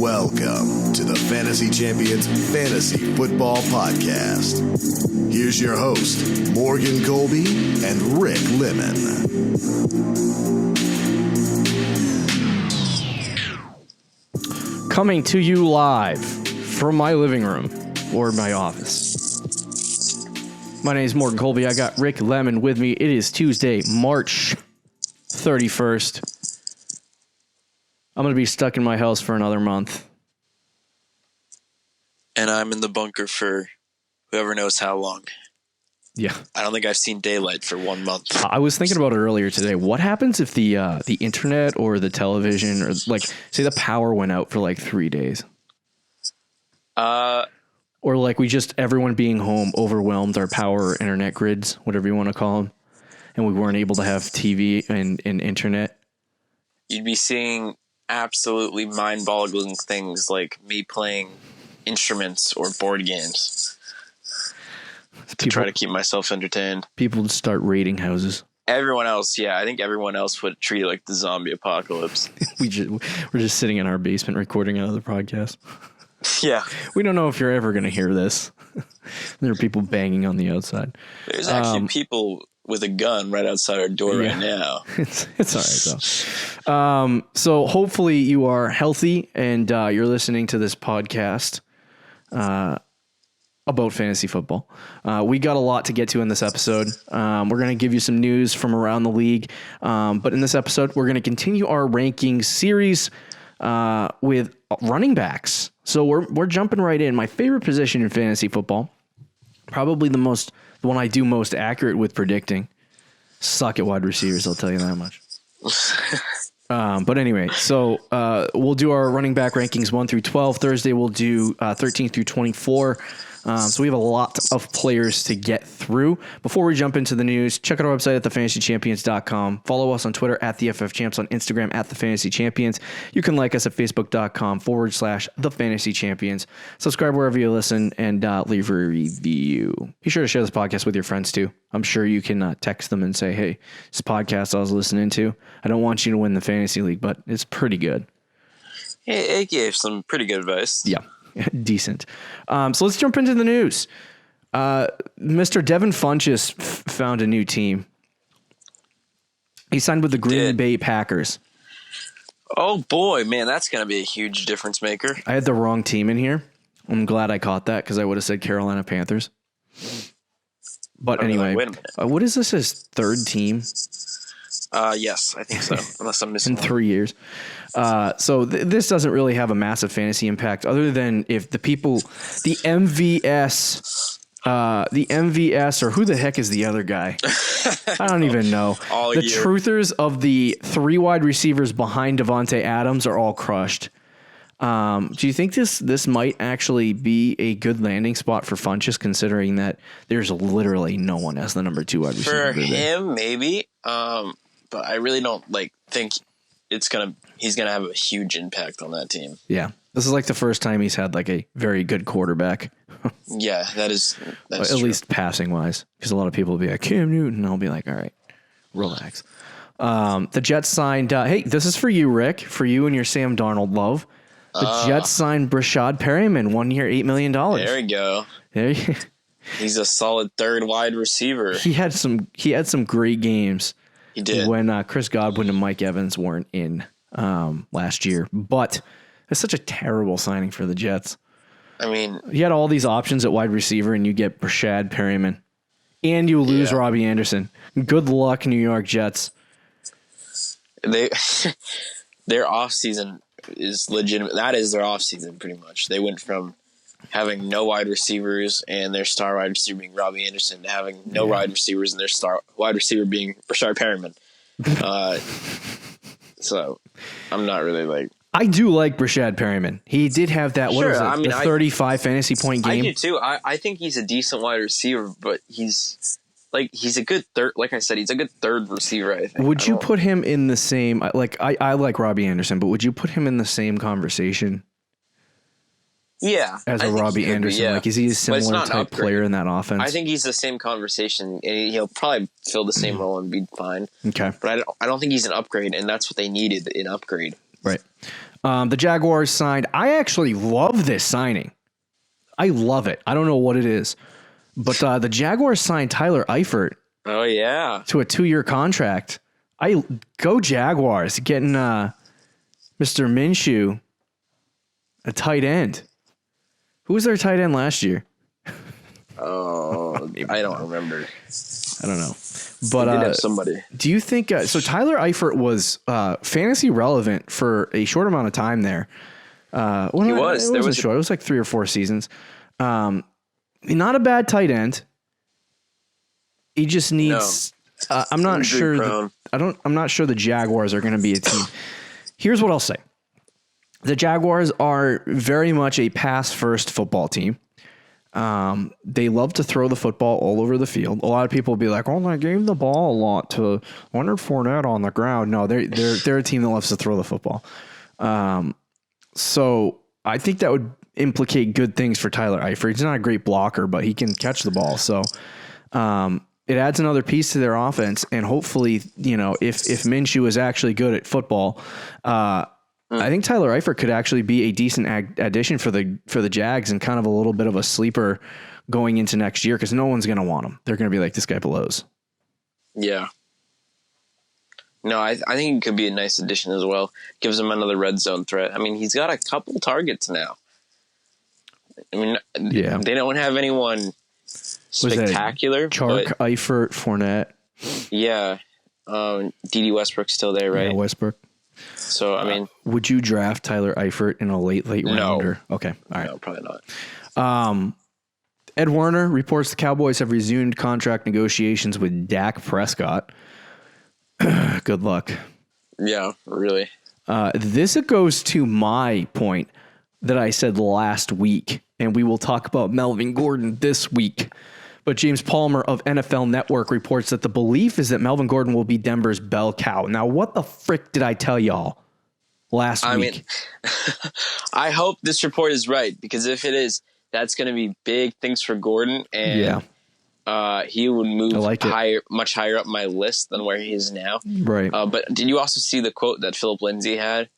Welcome to the Fantasy Champions Fantasy Football Podcast. Here's your host, Morgan Colby and Rick Lemon. Coming to you live from my living room or my office. My name is Morgan Colby. I got Rick Lemon with me. It is Tuesday, March 31st. I'm going to be stuck in my house for another month. And I'm in the bunker for whoever knows how long. Yeah. I don't think I've seen daylight for 1 month. I was thinking about it earlier today. What happens if the internet or the television or like say the power went out for like 3 days? Or like everyone being home overwhelmed our power or internet grids, whatever you want to call them, and we weren't able to have TV and internet. You'd be seeing absolutely mind-boggling things like me playing instruments or board games to try to keep myself entertained. People would start raiding houses. Everyone else, yeah, I think everyone else would treat it like the zombie apocalypse. We're just sitting in our basement recording another podcast. Yeah. We don't know if you're ever going to hear this. There are people banging on the outside. There's actually people with a gun right outside our door right now. It's all right, though. So hopefully you are healthy and you're listening to this podcast about fantasy football. We got a lot to get to in this episode. We're going to give you some news from around the league. But in this episode, we're going to continue our ranking series with running backs. So we're jumping right in. My favorite position in fantasy football, probably the one I do most accurate with predicting. Suck at wide receivers, I'll tell you that much. But anyway, so we'll do our running back rankings 1 through 12. Thursday we'll do 13 through 24. So we have a lot of players to get through. Before we jump into the news, check out our website at thefantasychampions.com. Follow us on Twitter at TheFFChamps, on Instagram at TheFantasyChampions. You can like us at Facebook.com/TheFantasyChampions. Subscribe wherever you listen and leave a review. Be sure to share this podcast with your friends too. I'm sure you can text them and say, hey, this podcast I was listening to, I don't want you to win the fantasy league, but it's pretty good. It gave some pretty good advice. Yeah. Decent. So let's jump into the news. Mr. Devin Funchess found a new team. He signed with the Green Bay Packers. Oh boy, man, that's going to be a huge difference maker. I had the wrong team in here. I'm glad I caught that because I would have said Carolina Panthers. But anyway, what is this, his third team? Yes, I think so, unless I'm missing in 3 years. So this doesn't really have a massive fantasy impact other than if the MVS, or who the heck is the other guy? I don't even know. The truthers of the 3 wide receivers behind Devontae Adams are all crushed. Do you think this might actually be a good landing spot for Funchess, considering that there's literally no one as the number 2 wide receiver? For him, maybe. But I really don't think he's gonna have a huge impact on that team. Yeah, this is like the first time he's had like a very good quarterback. Yeah, that's at true. Least passing wise, because a lot of people will be like Cam Newton, and I'll be like, all right, relax. The Jets signed. Hey, this is for you, Rick, for you and your Sam Darnold love. The Jets signed Brashad Perryman, 1 year, $8 million. There we go. He's a solid third wide receiver. He had some great games. He did when Chris Godwin and Mike Evans weren't in last year, but it's such a terrible signing for the Jets. I mean, you had all these options at wide receiver, and you get Brashad Perryman, and you lose Robbie Anderson. Good luck, New York Jets. Their offseason is legitimate. That is their offseason, pretty much. They went from having no wide receivers and their star wide receiver being Robbie Anderson to having no wide receivers and their star wide receiver being Brashad Perryman. So I'm not really I do like Brashad Perryman. He did have that, the 35 fantasy point game. I do too. I think he's a decent wide receiver, but he's a good third. Like I said, he's a good third receiver, I think. Would you put him in the same, I like Robbie Anderson, but would you put him in the same conversation? Yeah. As a Robbie Anderson. Is he a similar type player in that offense? I think he's the same conversation, and he'll probably fill the same role and be fine. Okay. But I don't think he's an upgrade, and that's what they needed, an upgrade. Right. The Jaguars signed. I actually love this signing. I love it. I don't know what it is, but the Jaguars signed Tyler Eifert. Oh yeah, to a 2-year contract. Go Jaguars getting Mr. Minshew, a tight end. Who was their tight end last year? Oh, I don't remember. I don't know. But did have somebody. Do you think so? Tyler Eifert was fantasy relevant for a short amount of time there. He was. It wasn't short. It was like 3 or 4 seasons. Not a bad tight end. He just needs. No. I'm not sure. I'm not sure the Jaguars are going to be a team. Here's what I'll say: the Jaguars are very much a pass-first football team. They love to throw the football all over the field. A lot of people will be like, "Oh, they gave the ball a lot to Leonard Fournette on the ground." No, they're a team that loves to throw the football. So I think that would implicate good things for Tyler Eifert. He's not a great blocker, but he can catch the ball. So it adds another piece to their offense. And hopefully, if Minshew is actually good at football, I think Tyler Eifert could actually be a decent addition for the Jags and kind of a little bit of a sleeper going into next year because no one's going to want him. They're going to be like, this guy blows. Yeah. No, I think it could be a nice addition as well. Gives him another red zone threat. I mean, he's got a couple targets now. I mean, yeah. They don't have anyone spectacular. Chark, Eifert, Fournette. Yeah. D.D. Westbrook's still there, right? Yeah, Westbrook. So, I mean. Would you draft Tyler Eifert in a late rounder? Okay. All right. No, probably not. Ed Werner reports the Cowboys have resumed contract negotiations with Dak Prescott. Good luck. Yeah, really. This goes to my point that I said last week, and we will talk about Melvin Gordon this week. But James Palmer of NFL Network reports that the belief is that Melvin Gordon will be Denver's bell cow. Now, what the frick did I tell y'all last week? I mean, I hope this report is right, because if it is, that's going to be big things for Gordon, and he would move much higher up my list than where he is now. Right. But did you also see the quote that Phillip Lindsay had?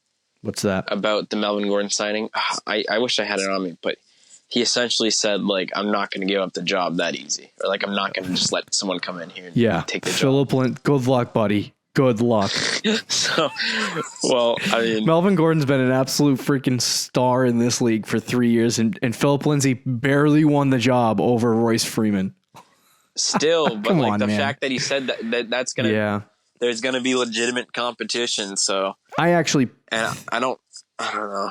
What's that? About the Melvin Gordon signing? I wish I had it on me, but he essentially said, like, I'm not going to give up the job that easy. Or, like, I'm not going to just let someone come in here and take the job. Phillip good luck, buddy. Good luck. So, well, I mean, Melvin Gordon's been an absolute freaking star in this league for 3 years, and Phillip Lindsay barely won the job over Royce Freeman. Still, but like the fact that he said that's going to, there's going to be legitimate competition. So I don't know.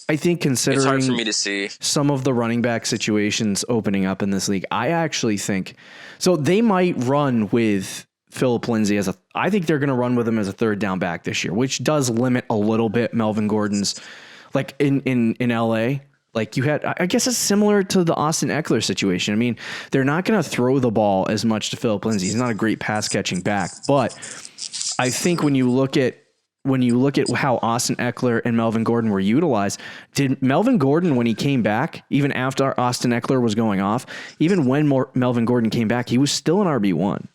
I think considering it's hard for me to see some of the running back situations opening up in this league, I actually think so. They might run with Phillip Lindsay I think they're going to run with him as a third down back this year, which does limit a little bit Melvin Gordon's, like in LA. Like you had, I guess it's similar to the Austin Eckler situation. I mean, they're not going to throw the ball as much to Phillip Lindsay. He's not a great pass catching back, but I think when you look at how Austin Eckler and Melvin Gordon were utilized, did Melvin Gordon, when he came back, even after Austin Eckler was going off, even when Melvin Gordon came back, he was still an RB1.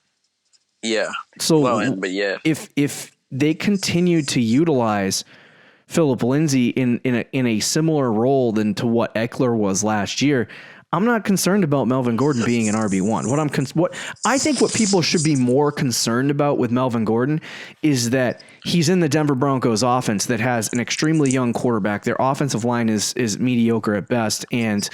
Yeah. So, but yeah, if they continue to utilize Phillip Lindsay in a similar role than to what Eckler was last year, I'm not concerned about Melvin Gordon being an RB1. I think what people should be more concerned about with Melvin Gordon is that he's in the Denver Broncos offense that has an extremely young quarterback. Their offensive line is mediocre at best, and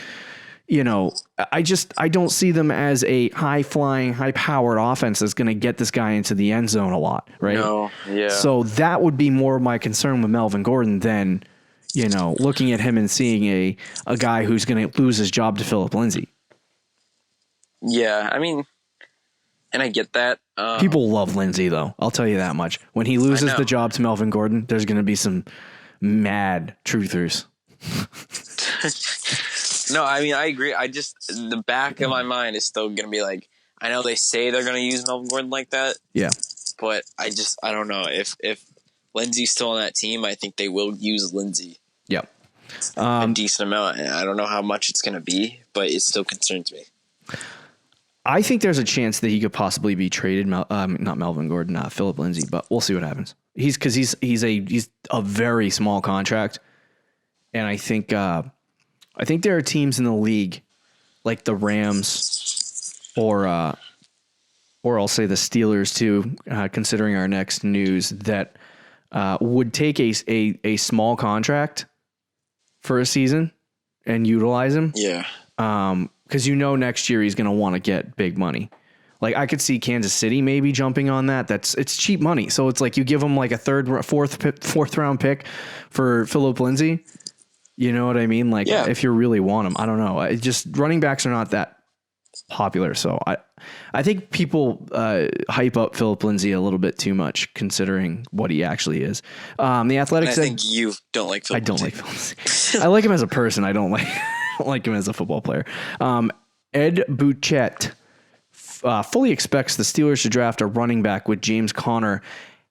I don't see them as a high-flying, high-powered offense that's going to get this guy into the end zone a lot, right? No, yeah. So that would be more of my concern with Melvin Gordon than, looking at him and seeing a guy who's going to lose his job to Phillip Lindsay. Yeah, I mean, and I get that. People love Lindsay, though. I'll tell you that much. When he loses the job to Melvin Gordon, there's going to be some mad truthers. No, I mean, I agree. The back of my mind is still going to be like, I know they say they're going to use Melvin Gordon like that. Yeah. But I don't know. If Lindsay's still on that team, I think they will use Lindsay. Yep. A decent amount. And I don't know how much it's going to be, but it still concerns me. I think there's a chance that he could possibly be traded. Not Melvin Gordon, Phillip Lindsay, but we'll see what happens. He's a very small contract, and I think there are teams in the league like the Rams or I'll say the Steelers too, considering our next news, that would take a small contract for a season and utilize him. Yeah. Because next year he's going to want to get big money. Like I could see Kansas City maybe jumping on that. It's cheap money. So it's like you give him like a fourth round pick for Phillip Lindsay. You know what I mean? Like if you really want him, I don't know. Running backs are not that popular. So I think people hype up Phillip Lindsay a little bit too much considering what he actually is. The Athletic said, I think you don't like Phillip Lindsay. I don't like Phillip Lindsay. I like him as a person. I don't like him as a football player. Ed Bouchette fully expects the Steelers to draft a running back with James Conner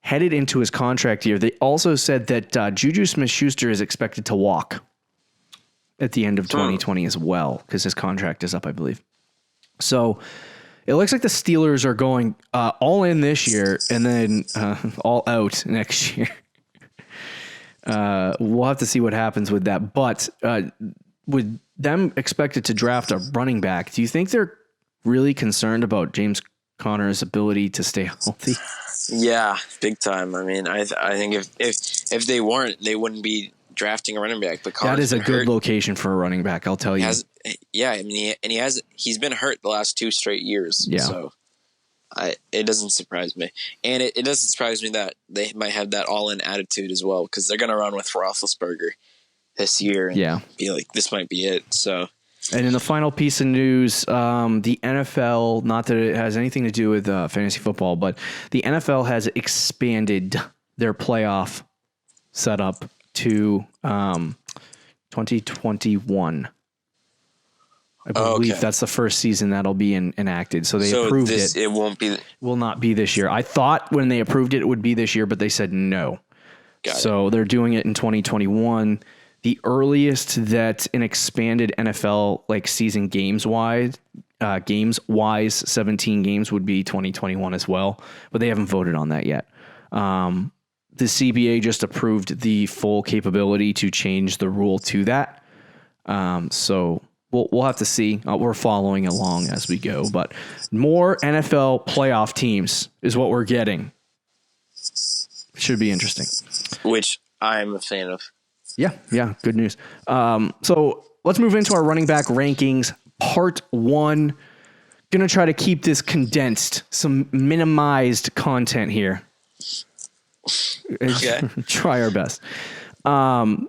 headed into his contract year. They also said that Juju Smith-Schuster is expected to walk at the end of 2020 as well, because his contract is up, I believe. So it looks like the Steelers are going all in this year and then all out next year. We'll have to see what happens with that. But with them expected to draft a running back, do you think they're really concerned about James Conner's ability to stay healthy? Yeah, big time. I mean, I think if they weren't, they wouldn't be drafting a running back. But that is a good location for a running back, I'll tell you. He's been hurt the last 2 straight years. Yeah. So it doesn't surprise me, and it doesn't surprise me that they might have that all-in attitude as well, because they're going to run with Roethlisberger this year and be like, this might be it. So. And in the final piece of news, the NFL, not that it has anything to do with fantasy football, but the NFL has expanded their playoff setup to 2021. I believe that's the first season that'll be enacted. So they approved it. It will not be this year. I thought when they approved it would be this year, but they said no. So they're doing it in 2021. The earliest that an expanded NFL season games wise 17 games would be 2021 as well, but they haven't voted on that yet. The CBA just approved the full capability to change the rule to that. So we'll have to see. We're following along as we go, but more NFL playoff teams is what we're getting. Should be interesting. Which I'm a fan of. Yeah, good news. So let's move into our running back rankings, part 1. Gonna try to keep this condensed, some minimized content here. Okay. Try our best. So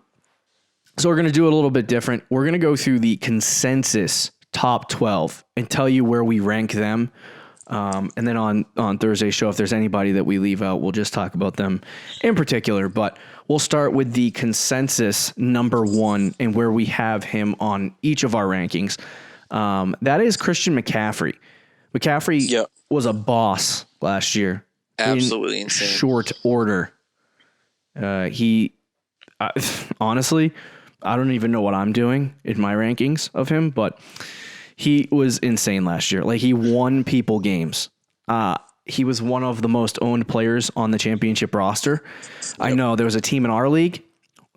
we're gonna do it a little bit different. We're gonna go through the consensus top 12 and tell you where we rank them. And then on Thursday's show, if there's anybody that we leave out, we'll just talk about them in particular. But we'll start with the consensus number 1 and where we have him on each of our rankings. That is Christian McCaffrey. McCaffrey was a boss last year. Absolutely insane. Short order. Honestly, I don't even know what I'm doing in my rankings of him, but he was insane last year. He won people games. He was one of the most owned players on the championship roster. Yep. I know there was a team in our league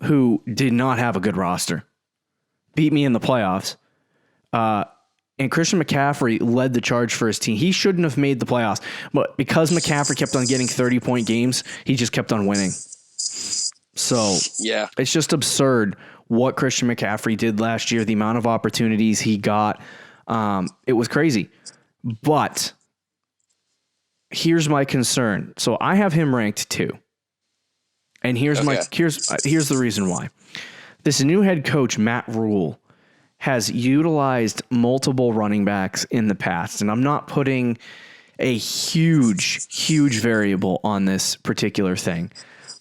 who did not have a good roster. Beat me in the playoffs. And Christian McCaffrey led the charge for his team. He shouldn't have made the playoffs, but because McCaffrey kept on getting 30-point games, he just kept on winning. So it's just absurd what Christian McCaffrey did last year, the amount of opportunities he got. It was crazy. But here's my concern. So I have him ranked 2. And here's the reason why. This new head coach, Matt Rule, has utilized multiple running backs in the past. And I'm not putting a huge variable on this particular thing.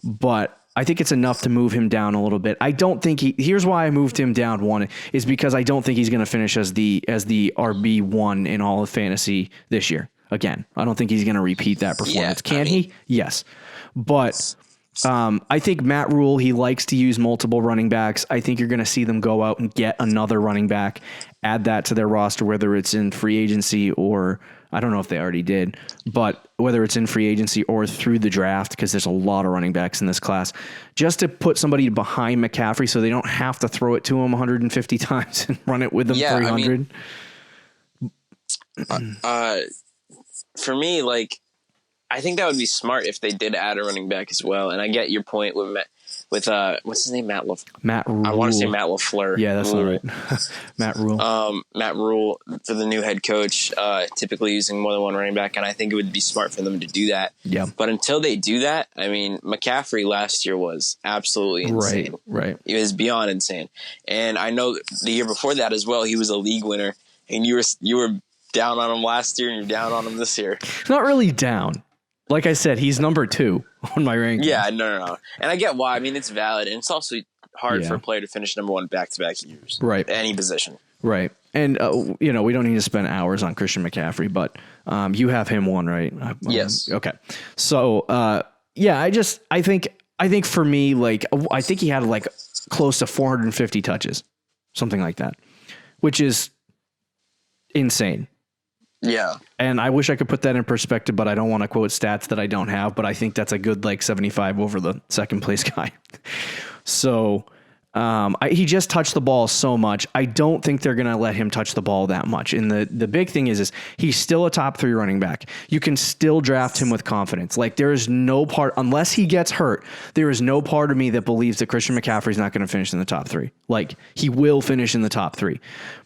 But I think it's enough to move him down a little bit. I don't think here's why I moved him down 1 is because I don't think he's going to finish as the RB1 in all of fantasy this year. Again, I don't think he's going to repeat that performance. Can he? Yes. But I think Matt Rule, he likes to use multiple running backs. I think you're going to see them go out and get another running back, add that to their roster, whether it's in free agency or I don't know if they already did, but whether it's in free agency or through the draft, because there's a lot of running backs in this class, just to put somebody behind McCaffrey so they don't have to throw it to him 150 times and run it with them 300. For me, like, I think that would be smart if they did add a running back as well. And I get your point with what's his name? Matt Rule. I want to say Matt LaFleur. Yeah, that's not right. Matt Rule. Matt Rule for the new head coach, typically using more than one running back, and I think it would be smart for them to do that. Yeah. But until they do that, I mean, McCaffrey last year was absolutely insane. Right. It was beyond insane. And I know the year before that as well, he was a league winner, and you were down on him last year, and you're down on him this year. Not really down. Like I said, he's number 2 on my rankings. Yeah, no. And I get why. I mean, it's valid. And it's also hard for a player to finish number 1 back-to-back years. Right. Any position. Right. And, we don't need to spend hours on Christian McCaffrey, but you have him 1, right? Yes. Okay. So, I think for me, like, I think he had like close to 450 touches, something like that, which is insane. Yeah. And I wish I could put that in perspective, but I don't want to quote stats that I don't have, but I think that's a good, like 75 over the second place guy. So, he just touched the ball so much. I don't think they're going to let him touch the ball that much. And the big thing is he's still a top 3 running back. You can still draft him with confidence. Like, there is no part, unless he gets hurt, there is no part of me that believes that Christian McCaffrey is not going to finish in the top 3. Like, he will finish in the top 3.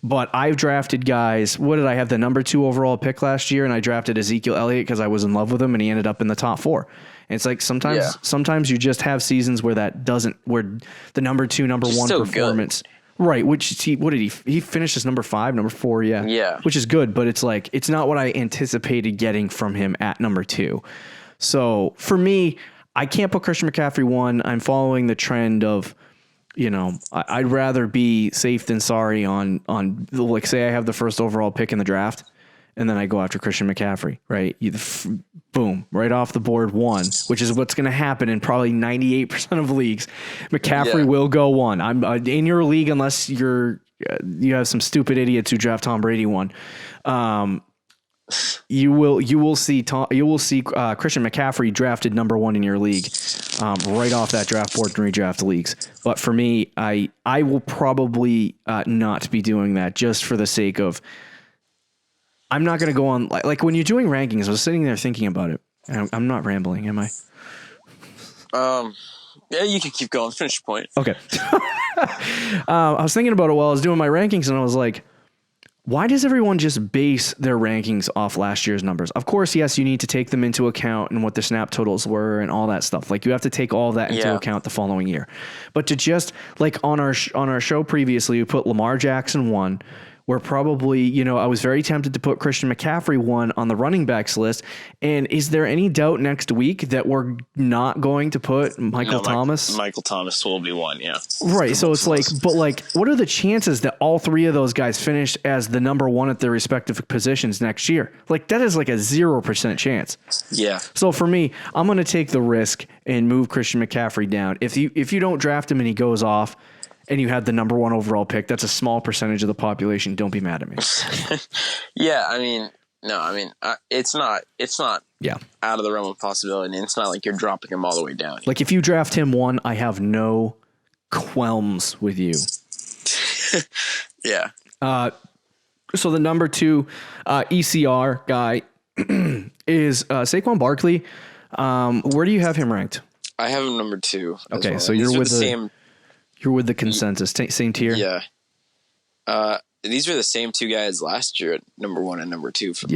But I've drafted guys. What did I have? The number 2 overall pick last year, and I drafted Ezekiel Elliott because I was in love with him, and he ended up in the top 4. And it's like sometimes you just have seasons where where the number 2, number 1 performance, good. Right? What did he finished as number 5, number 4? Yeah, which is good, but it's like it's not what I anticipated getting from him at number 2. So for me, I can't put Christian McCaffrey 1. I'm following the trend of, I'd rather be safe than sorry on like, say I have the first overall pick in the draft, and then I go after Christian McCaffrey, right? Boom, right off the board 1, which is what's going to happen in probably 98% of leagues. McCaffrey will go 1. I'm in your league unless you have some stupid idiots who draft Tom Brady 1. You will see Christian McCaffrey drafted number 1 in your league, right off that draft board in redraft leagues. But for me, I will probably not be doing that just for the sake of. I'm not going to go on like when you're doing rankings. I was sitting there thinking about it. I'm not rambling, am I? Yeah, you can keep going. Finish your point. Okay. I was thinking about it while I was doing my rankings, and I was like, why does everyone just base their rankings off last year's numbers? Of course, yes, you need to take them into account and what the snap totals were and all that stuff. Like, you have to take all that into account the following year. But to just like on our show previously, we put Lamar Jackson 1. We're probably, I was very tempted to put Christian McCaffrey 1 on the running backs list. And is there any doubt next week that we're not going to put Michael Thomas? Michael Thomas will be 1, yeah. Right. So it's like, but like, what are the chances that all 3 of those guys finish as the number 1 at their respective positions next year? Like, that is like a 0% chance. Yeah. So for me, I'm going to take the risk and move Christian McCaffrey down. If you don't draft him and he goes off, and you had the number 1 overall pick, that's a small percentage of the population. Don't be mad at me. Yeah, it's not out of the realm of possibility. And it's not like you're dropping him all the way down. Like, if you draft him 1, I have no qualms with you. Yeah. So the number 2 ECR guy is Saquon Barkley. Where do you have him ranked? I have him number 2. Okay, well. So you're with the same. You're with the consensus, same tier. Yeah. These are the same 2 guys last year at number 1 and number 2 for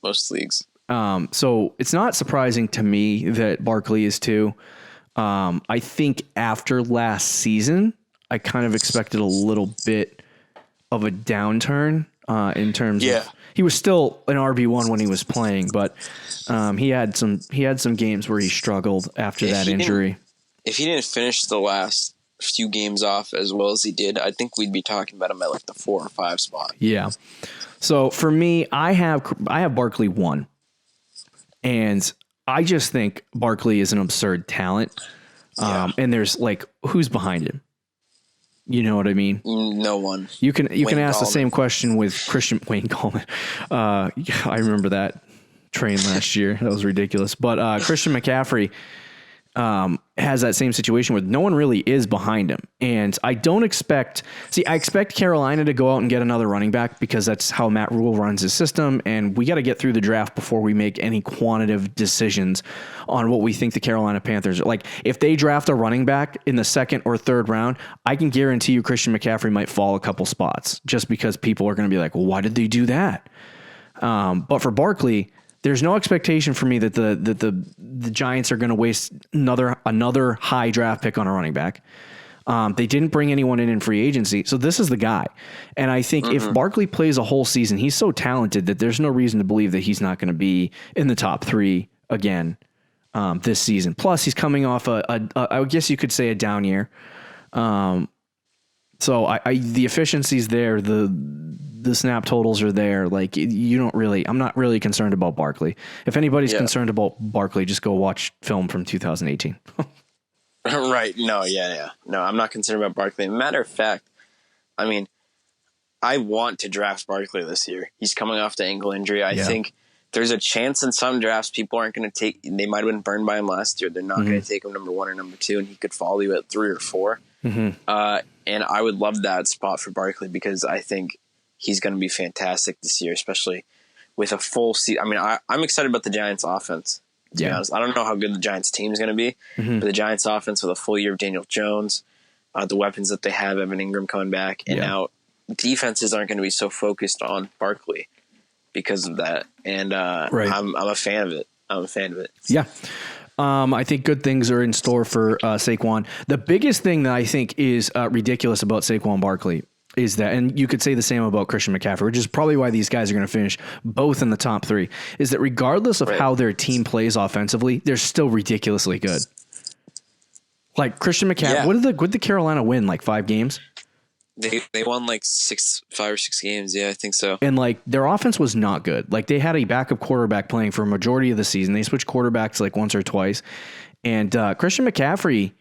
most leagues. So it's not surprising to me that Barkley is 2. I think after last season, I kind of expected a little bit of a downturn in terms of he was still an RB1 when he was playing, but he had some games where he struggled after that injury. If he didn't finish the last few games off as well as he did, I think we'd be talking about him at like the 4 or 5 spot. Yeah. So for me, I have Barkley 1, and I just think Barkley is an absurd talent. And there's like, who's behind him? You know what I mean? No one. You can ask Gallman. the same question with Wayne Gallman. I remember that train last year. That was ridiculous. But Christian McCaffrey has that same situation where no one really is behind him. And I expect Carolina to go out and get another running back because that's how Matt Rule runs his system. And we got to get through the draft before we make any quantitative decisions on what we think the Carolina Panthers are. Like, if they draft a running back in the second or third round, I can guarantee you Christian McCaffrey might fall a couple spots just because people are going to be like, well, why did they do that? But for Barkley, there's no expectation for me that the Giants are going to waste another high draft pick on a running back. They didn't bring anyone in free agency, so this is the guy. And I think if Barkley plays a whole season, he's so talented that there's no reason to believe that he's not going to be in the top 3 again this season. Plus, he's coming off I guess you could say a down year. So the efficiency's there, the snap totals are there. Like, I'm not really concerned about Barkley. If anybody's concerned about Barkley, just go watch film from 2018. Right. No, yeah. No, I'm not concerned about Barkley. Matter of fact, I mean, I want to draft Barkley this year. He's coming off the ankle injury. I think there's a chance in some drafts people aren't going to take, they might have been burned by him last year. They're not going to take him number 1 or number 2, and he could fall you at 3 or 4. And I would love that spot for Barkley because I think he's going to be fantastic this year, especially with a full season. I mean, I'm excited about the Giants' offense. To be honest, I don't know how good the Giants' team is going to be, but the Giants' offense with a full year of Daniel Jones, the weapons that they have, Evan Ingram coming back, and now defenses aren't going to be so focused on Barkley because of that. And I'm a fan of it. Yeah. I think good things are in store for Saquon. The biggest thing that I think is ridiculous about Saquon Barkley is that, and you could say the same about Christian McCaffrey, which is probably why these guys are going to finish both in the top 3, is that regardless of how their team plays offensively, they're still ridiculously good. Like Christian McCaffrey, what did the Carolina win? Like 5 games? They won like 5 or 6 games. Yeah, I think so. And like their offense was not good. Like they had a backup quarterback playing for a majority of the season. They switched quarterbacks like once or twice. And Christian McCaffrey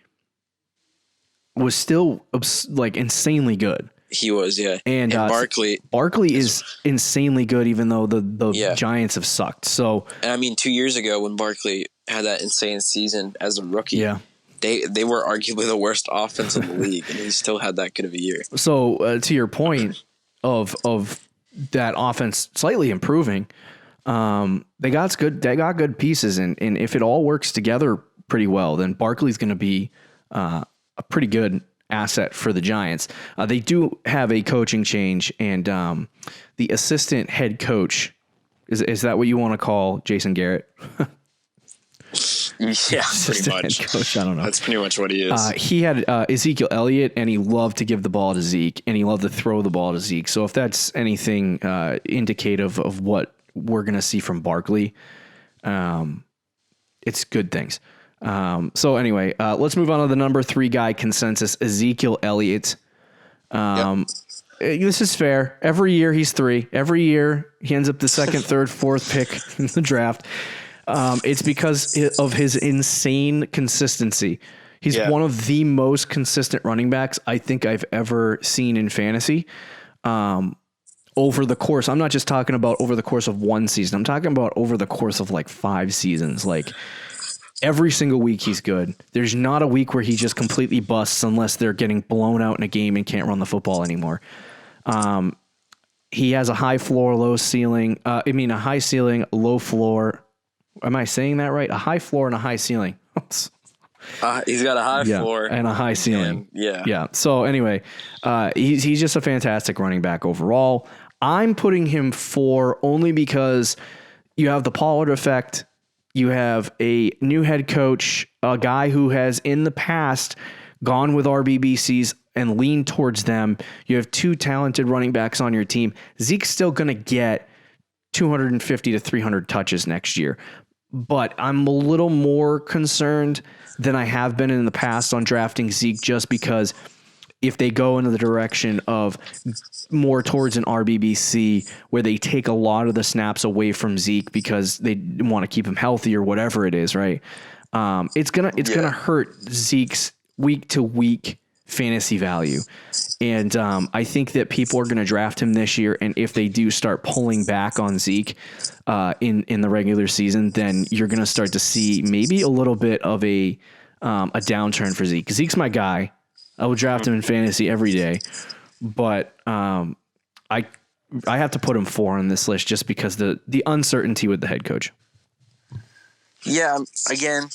was still like insanely good. He was, yeah. And Barkley is insanely good, even though the Giants have sucked. So, and I mean, 2 years ago when Barkley had that insane season as a rookie, they were arguably the worst offense in the league, and he still had that good of a year. So, to your point of that offense slightly improving, they got good pieces, and if it all works together pretty well, then Barkley's going to be a pretty good asset for the Giants. They do have a coaching change, and the assistant head coach is that what you want to call Jason Garrett? Yeah, pretty much. Head coach, I don't know. That's pretty much what he is. He had Ezekiel Elliott, and he loved to give the ball to Zeke, and he loved to throw the ball to Zeke. So if that's anything indicative of what we're going to see from Barkley, it's good things. So anyway, let's move on to the number 3 guy consensus, Ezekiel Elliott. This is fair. Every year he's 3. Every year he ends up the 2nd, 3rd, 4th pick in the draft. It's because of his insane consistency. He's one of the most consistent running backs I think I've ever seen in fantasy. Over the course, I'm not just talking about over the course of one season. I'm talking about over the course of like 5 seasons. Like every single week he's good. There's not a week where he just completely busts unless they're getting blown out in a game and can't run the football anymore. He has a high floor, low ceiling. A high ceiling, low floor. Am I saying that right? A high floor and a high ceiling. He's got a high floor and a high ceiling. Yeah. So anyway, he's just a fantastic running back overall. I'm putting him 4 only because you have the Pollard effect. You have a new head coach, a guy who has in the past gone with RBBCs and leaned towards them. You have 2 talented running backs on your team. Zeke's still going to get 250 to 300 touches next year. But I'm a little more concerned than I have been in the past on drafting Zeke, just because if they go into the direction of more towards an RBBC where they take a lot of the snaps away from Zeke because they want to keep him healthy or whatever it is, right? It's gonna hurt Zeke's week to week fantasy value. And I think that people are going to draft him this year. And if they do start pulling back on Zeke in the regular season, then you're going to start to see maybe a little bit of a downturn for Zeke. Zeke's my guy. I would draft him in fantasy every day, but I have to put him 4 on this list just because the uncertainty with the head coach. Yeah, again,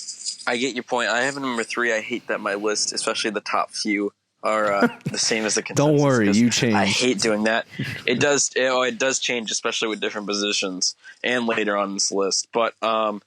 I get your point. I have a number 3. I hate that my list, especially the top few, are the same as the consensus. Don't worry, you change. I hate doing that. It does change, especially with different positions and later on this list. But now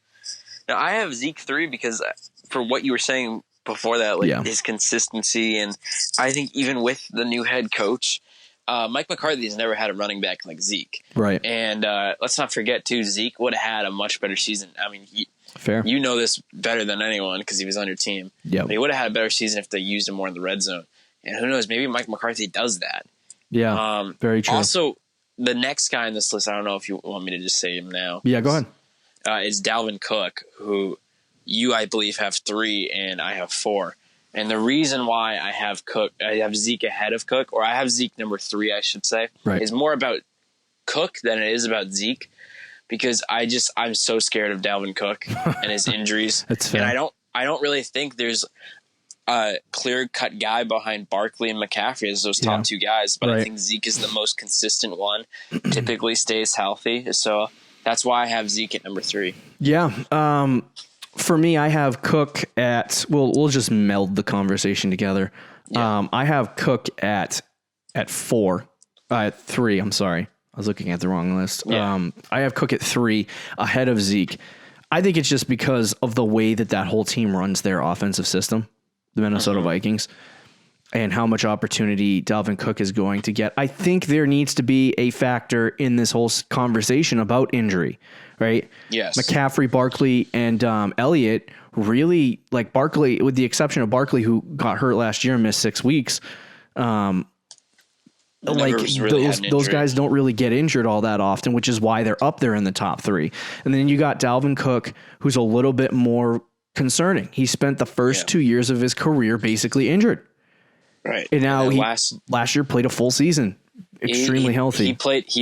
I have Zeke 3 because for what you were saying before that, his consistency, and I think even with the new head coach, Mike McCarthy has never had a running back like Zeke. Right. And let's not forget, too, Zeke would have had a much better season. I mean, fair. You know this better than anyone because he was on your team. Yeah. But he would have had a better season if they used him more in the red zone. And who knows, maybe Mike McCarthy does that. Yeah, very true. Also, the next guy on this list, I don't know if you want me to just say him now. Yeah, go ahead. Is Dalvin Cook, who you, I believe, have 3 and I have 4. And the reason why I have Zeke ahead of Cook, or I have Zeke number 3, I should say, is more about Cook than it is about Zeke, because I'm so scared of Dalvin Cook and his injuries. That's fair. And I don't really think there's a clear-cut guy behind Barkley and McCaffrey as those top 2 guys, but I think Zeke is the most consistent one, typically stays healthy. So that's why I have Zeke at number 3. Yeah. For me, I have Cook at, we'll just meld the conversation together. Yeah. I have Cook at 4, at 3. I'm sorry. I was looking at the wrong list. Yeah. I have Cook at 3 ahead of Zeke. I think it's just because of the way that whole team runs their offensive system, the Minnesota Vikings, and how much opportunity Dalvin Cook is going to get. I think there needs to be a factor in this whole conversation about injury, right? Yes. McCaffrey, Barkley, and Elliott really, like Barkley, with the exception of Barkley, who got hurt last year and missed 6 weeks. Those guys don't really get injured all that often, which is why they're up there in the top 3. And then you got Dalvin Cook, who's a little bit more concerning. He spent the first 2 years of his career basically injured. Right. And now last year played a full season, extremely healthy. He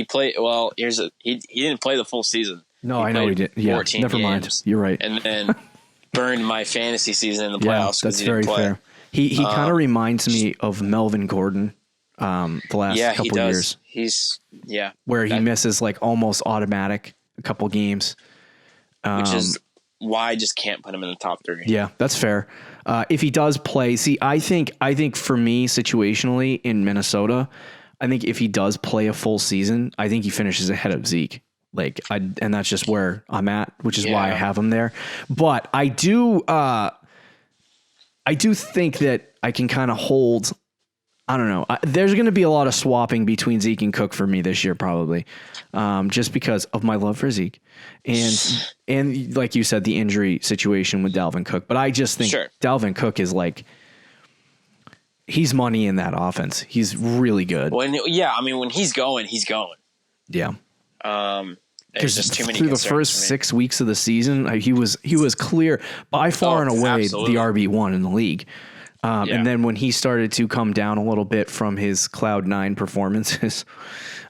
played. Well, he didn't play the full season. No, I know he did. Yeah, never mind. You're right. And then burned my fantasy season in the playoffs. That's very fair. He kind of reminds me of Melvin Gordon. The last couple years. He's where he misses like almost automatic a couple games. Which is why I just can't put him in the top 3. Yeah, that's fair. If he does play, I think for me situationally in Minnesota, I think if he does play a full season, I think he finishes ahead of Zeke. And that's just where I'm at, which is why I have him there. But I do think that I can kind of hold. I don't know. There's going to be a lot of swapping between Zeke and Cook for me this year, probably, just because of my love for Zeke and like you said, the injury situation with Dalvin Cook. But I just think Dalvin Cook is he's money in that offense. He's really good. When he's going, he's going. Yeah. There's just too many through the first 6 weeks of the season, he was clear by far and away the RB1 in the league. And then when he started to come down a little bit from his Cloud 9 performances,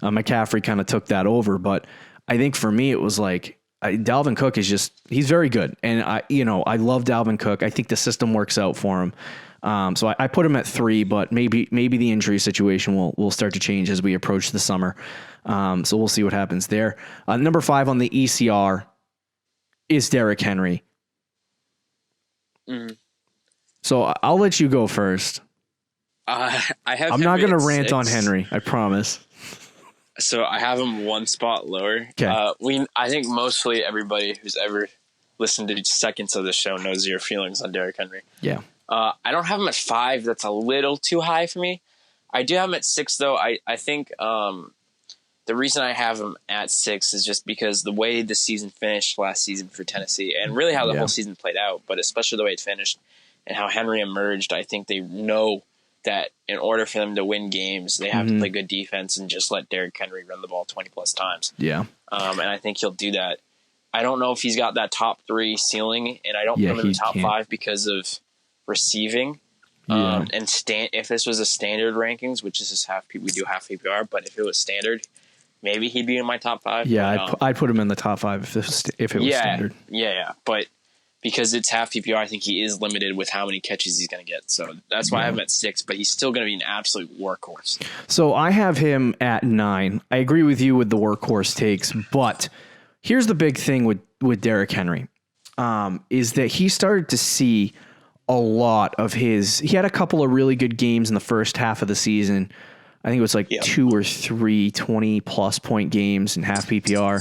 McCaffrey kind of took that over. But I think for me, it was Dalvin Cook is he's very good. And I love Dalvin Cook. I think the system works out for him. So I put him at 3, but maybe the injury situation will start to change as we approach the summer. So we'll see what happens there. Number 5 on the ECR is Derrick Henry. Mm-hmm. So I'll let you go first. I'm not going to rant on Henry. I promise. So I have him 1 spot lower. Okay. I think mostly everybody who's ever listened to seconds of the show knows your feelings on Derrick Henry. Yeah. I don't have him at 5. That's a little too high for me. I do have him at 6 though. I think the reason I have him at 6 is just because the way the season finished last season for Tennessee, and really how the whole season played out, but especially the way it finished. And how Henry emerged, I think they know that in order for them to win games, they have to play good defense and just let Derrick Henry run the ball 20-plus times. Yeah. And I think he'll do that. I don't know if he's got that top 3 ceiling, and I don't put him in the top 5 because of receiving. Yeah. And if this was a standard rankings, which is just we do half PPR, but if it was standard, maybe he'd be in my top 5. Yeah, but, I'd put him in the top 5 if it was standard. Yeah. But because it's half PPR, I think he is limited with how many catches he's going to get. So that's why I have him at 6, but he's still going to be an absolute workhorse. So I have him at 9. I agree with you with the workhorse takes, but here's the big thing with Derrick Henry, is that he started to see a lot of he had a couple of really good games in the first half of the season. I think it was 2 or 3 20-plus point games in half PPR.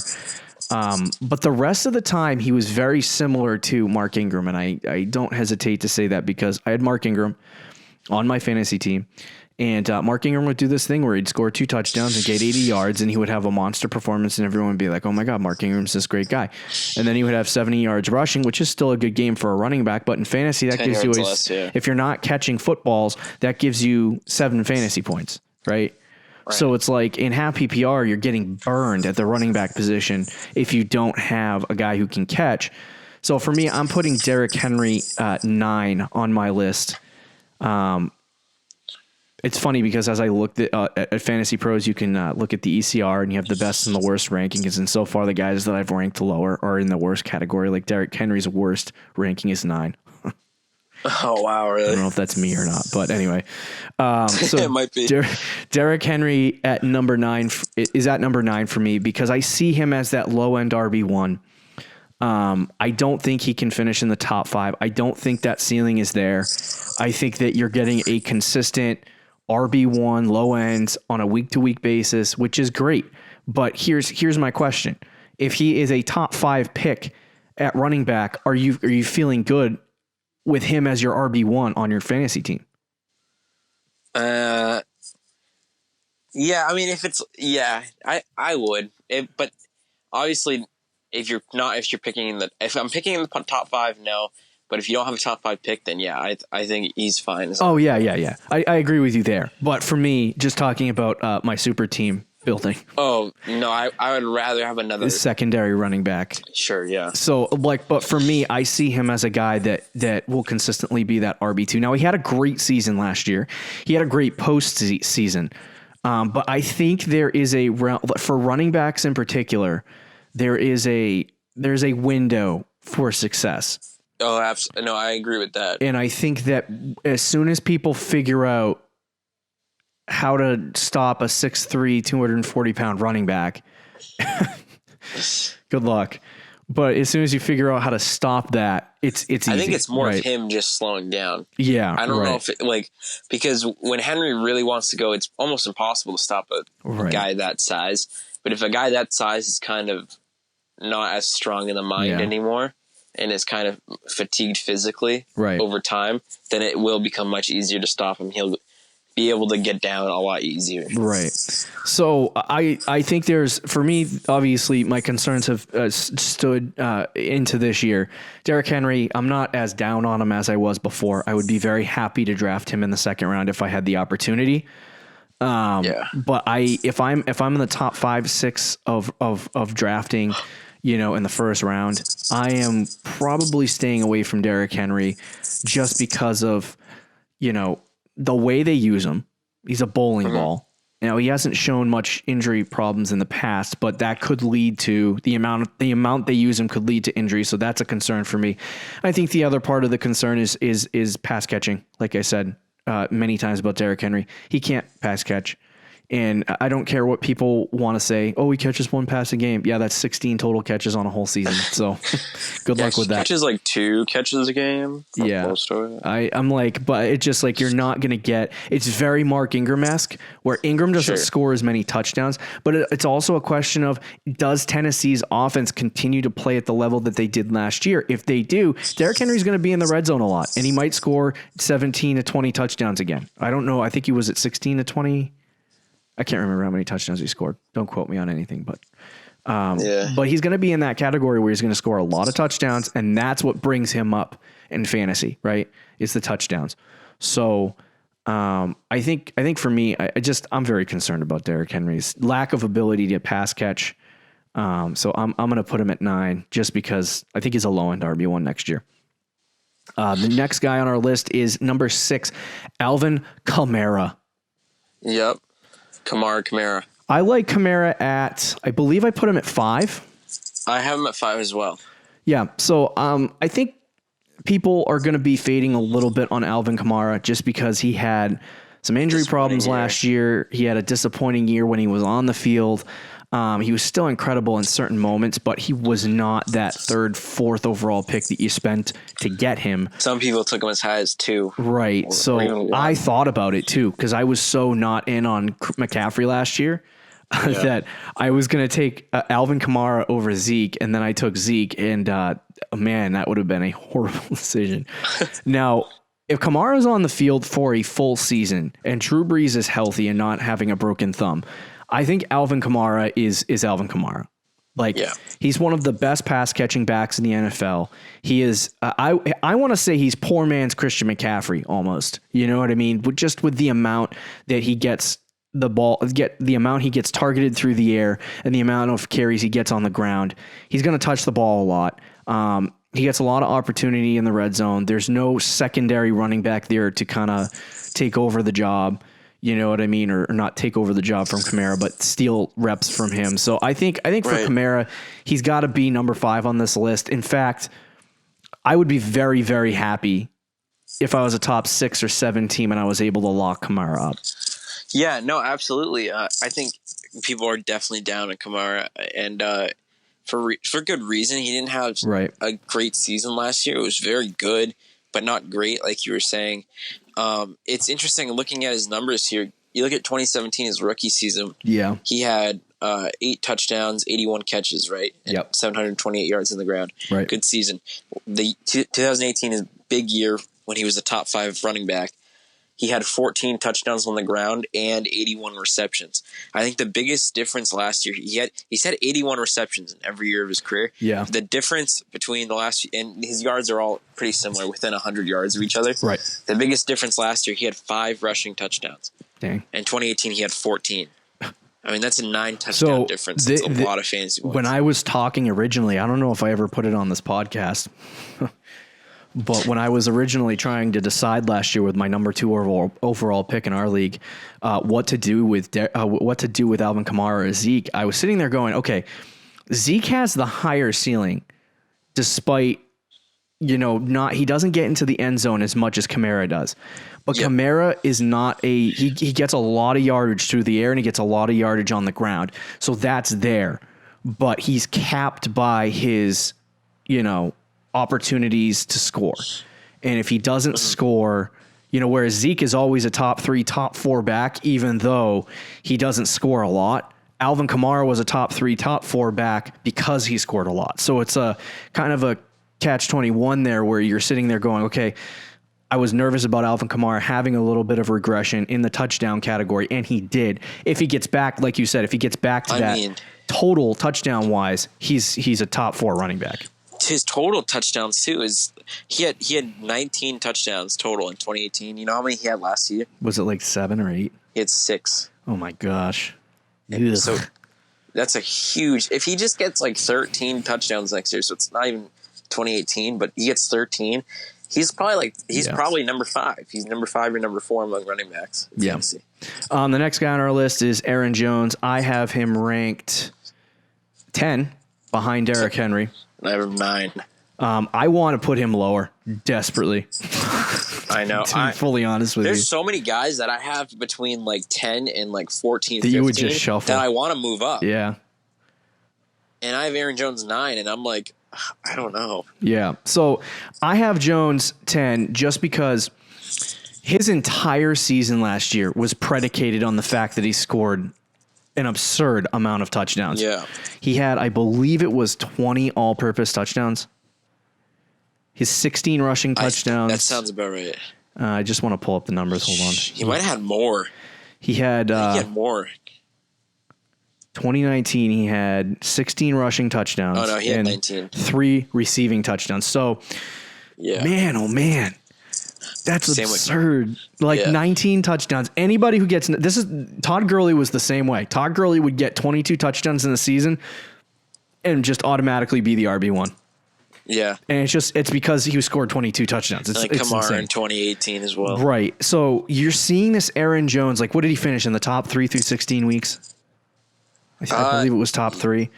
But the rest of the time, he was very similar to Mark Ingram. And I don't hesitate to say that because I had Mark Ingram on my fantasy team. And Mark Ingram would do this thing where he'd score 2 touchdowns and get 80 yards, and he would have a monster performance, and everyone would be like, oh my God, Mark Ingram's this great guy. And then he would have 70 yards rushing, which is still a good game for a running back. But in fantasy, that gives you, if you're not catching footballs, that gives you 7 fantasy points, right? So it's like in half PPR, you're getting burned at the running back position if you don't have a guy who can catch. So for me, I'm putting Derrick Henry 9 on my list. It's funny because as I looked at Fantasy Pros, you can look at the ECR and you have the best and the worst rankings. And so far, the guys that I've ranked lower are in the worst category. Like Derrick Henry's worst ranking is 9. Oh, wow, really? I don't know if that's me or not, but anyway. So it might be. Derrick Henry at number 9 is at number 9 for me because I see him as that low-end RB1. I don't think he can finish in the top 5. I don't think that ceiling is there. I think that you're getting a consistent RB1 low ends on a week-to-week basis, which is great. But here's my question. If he is a top 5 pick at running back, are you feeling good with him as your RB1 on your fantasy team? Yeah, I mean, I would. But obviously, if I'm picking in the top 5, no. But if you don't have a top 5 pick, then yeah, I think he's fine. Oh yeah. I agree with you there. But for me, just talking about my super team building. Oh no, I would rather have another secondary running back. Sure, yeah. So but for me, I see him as a guy that will consistently be that RB2. Now he had a great season last year. He had a great season. But I think there is for running backs in particular, there's a window for success. Oh, absolutely. No, I agree with that. And I think that as soon as people figure out how to stop a 6'3", 240-pound running back, good luck. But as soon as you figure out how to stop that, it's easy. I think it's more of him just slowing down. Yeah, I don't know if because when Henry really wants to go, it's almost impossible to stop a guy that size. But if a guy that size is kind of not as strong in the mind anymore, and is kind of fatigued physically over time, then it will become much easier to stop him. He'll be able to get down a lot easier. Right. So I think for me, obviously, my concerns have stood into this year. Derrick Henry, I'm not as down on him as I was before. I would be very happy to draft him in the second round if I had the opportunity. But if I'm in the top 5, 6 of drafting, in the first round, I am probably staying away from Derrick Henry just because of, the way they use him. He's a bowling ball. Now, he hasn't shown much injury problems in the past, but that could lead to the amount they use him could lead to injury. So that's a concern for me. I think the other part of the concern is pass catching. Like I said many times about Derrick Henry, he can't pass catch. And I don't care what people want to say. Oh, he catches 1 pass a game. Yeah, that's 16 total catches on a whole season. So good luck with that. Catches 2 catches a game. Yeah. I'm but it's just you're not going to get, it's very Mark Ingram-esque where Ingram doesn't score as many touchdowns, but it's also a question of, does Tennessee's offense continue to play at the level that they did last year? If they do, Derrick Henry's going to be in the red zone a lot and he might score 17 to 20 touchdowns again. I don't know. I think he was at 16 to 20. I can't remember how many touchdowns he scored. Don't quote me on anything, but he's going to be in that category where he's going to score a lot of touchdowns, and that's what brings him up in fantasy, right? It's the touchdowns. So I think for me, I'm very concerned about Derrick Henry's lack of ability to pass catch. So I'm going to put him at 9 just because I think he's a low end RB1 next year. The next guy on our list is number 6, Alvin Kamara. Yep. Kamara. I like Kamara I believe I put him at 5. I have him at 5 as well. Yeah. So I think people are going to be fading a little bit on Alvin Kamara just because he had some injury problems last year. He had a disappointing year when he was on the field. He was still incredible in certain moments, but he was not that 3rd, 4th overall pick that you spent to get him. Some people took him as high as 2. Right. So I thought about it too, because I was so not in on McCaffrey last year that I was going to take Alvin Kamara over Zeke, and then I took Zeke, and man, that would have been a horrible decision. Now, if Kamara's on the field for a full season and Drew Brees is healthy and not having a broken thumb, I think Alvin Kamara is Alvin Kamara. He's one of the best pass catching backs in the NFL. He is, I want to say he's poor man's Christian McCaffrey almost. You know what I mean? Just with the amount that he gets the ball, the amount he gets targeted through the air and the amount of carries he gets on the ground. He's going to touch the ball a lot. He gets a lot of opportunity in the red zone. There's no secondary running back there to kind of take over the job. You know what I mean? Or not take over the job from Kamara, but steal reps from him. So I think for Kamara, he's got to be number 5 on this list. In fact, I would be very, very happy if I was a top 6 or 7 team and I was able to lock Kamara up. Yeah, no, absolutely. I think people are definitely down on Kamara, and for good reason. He didn't have a great season last year. It was very good, but not great, like you were saying. It's interesting looking at his numbers here. You look at 2017, his rookie season. Yeah, he had 8 touchdowns, 81 catches, right? And 728 yards in the ground. Right, good season. The 2018 is big year when he was a top 5 running back. He had 14 touchdowns on the ground and 81 receptions. I think the biggest difference last year, he's had 81 receptions in every year of his career. Yeah. The difference between the last, and his yards are all pretty similar, within 100 yards of each other. Right. The biggest difference last year, he had 5 rushing touchdowns. Dang. In 2018, he had 14. I mean, that's a 9 touchdown difference. That's a lot of fantasy points. When I was talking originally, I don't know if I ever put it on this podcast. But when I was originally trying to decide last year with my number 2 overall pick in our league, what to do with Alvin Kamara or Zeke, I was sitting there going, okay, Zeke has the higher ceiling, despite he doesn't get into the end zone as much as Kamara does. But Kamara is not he gets a lot of yardage through the air and he gets a lot of yardage on the ground, so that's there. But he's capped by his opportunities to score. And if he doesn't score, whereas Zeke is always a top 3, top 4 back, even though he doesn't score a lot, Alvin Kamara was a top 3, top 4 back because he scored a lot. So it's a kind of a catch-21 there where you're sitting there going, okay, I was nervous about Alvin Kamara having a little bit of regression in the touchdown category, and he did. If he gets back, like you said, if he gets back to total touchdown-wise, he's a top 4 running back. His total touchdowns too is he had 19 touchdowns total in 2018. You know how many he had last year? Was it like 7 or 8? He had 6. Oh my gosh. So that's a huge. If he just gets like 13 touchdowns next year, so it's not even 2018, but he gets 13. He's probably number 5. He's number 5 or number 4 among running backs. Yeah. The next guy on our list is Aaron Jones. I have him ranked 10 behind Derrick Henry. I have him 9. I want to put him lower desperately. I know. To be fully honest with you. There's so many guys that I have between like 10 and like 14, that 15 you would just shuffle. That I want to move up. Yeah. And I have Aaron Jones 9, and I'm like, I don't know. Yeah. So I have Jones 10 just because his entire season last year was predicated on the fact that he scored an absurd amount of touchdowns. Yeah. He had, I believe it was 20 all-purpose touchdowns. His 16 rushing touchdowns. That sounds about right. I just want to pull up the numbers. Hold on. He might have had more. He had more. 2019, he had 16 rushing touchdowns. Oh, no, he had 19. 3 receiving touchdowns. So, man, oh, man. That's absurd. 19 touchdowns. Anybody who gets Todd Gurley was the same way. Todd Gurley would get 22 touchdowns in the season and just automatically be the RB1. Yeah. And it's because he scored 22 touchdowns. It's Kamara insane. in 2018 as well. Right. So you're seeing this Aaron Jones, like what did he finish in the top 3 through 16 weeks? I believe it was top 3.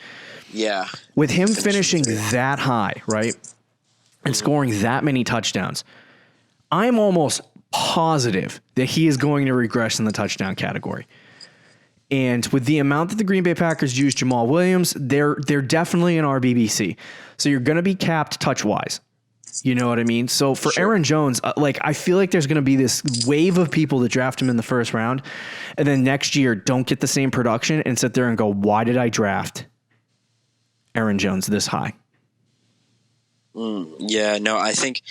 Yeah. With him finishing that high, right? And scoring that many touchdowns, I'm almost positive that he is going to regress in the touchdown category. And with the amount that the Green Bay Packers use Jamal Williams, they're definitely an RBBC. So you're going to be capped touch-wise. You know what I mean? So for Aaron Jones, I feel like there's going to be this wave of people that draft him in the first round, and then next year don't get the same production and sit there and go, why did I draft Aaron Jones this high? Yeah, no, I think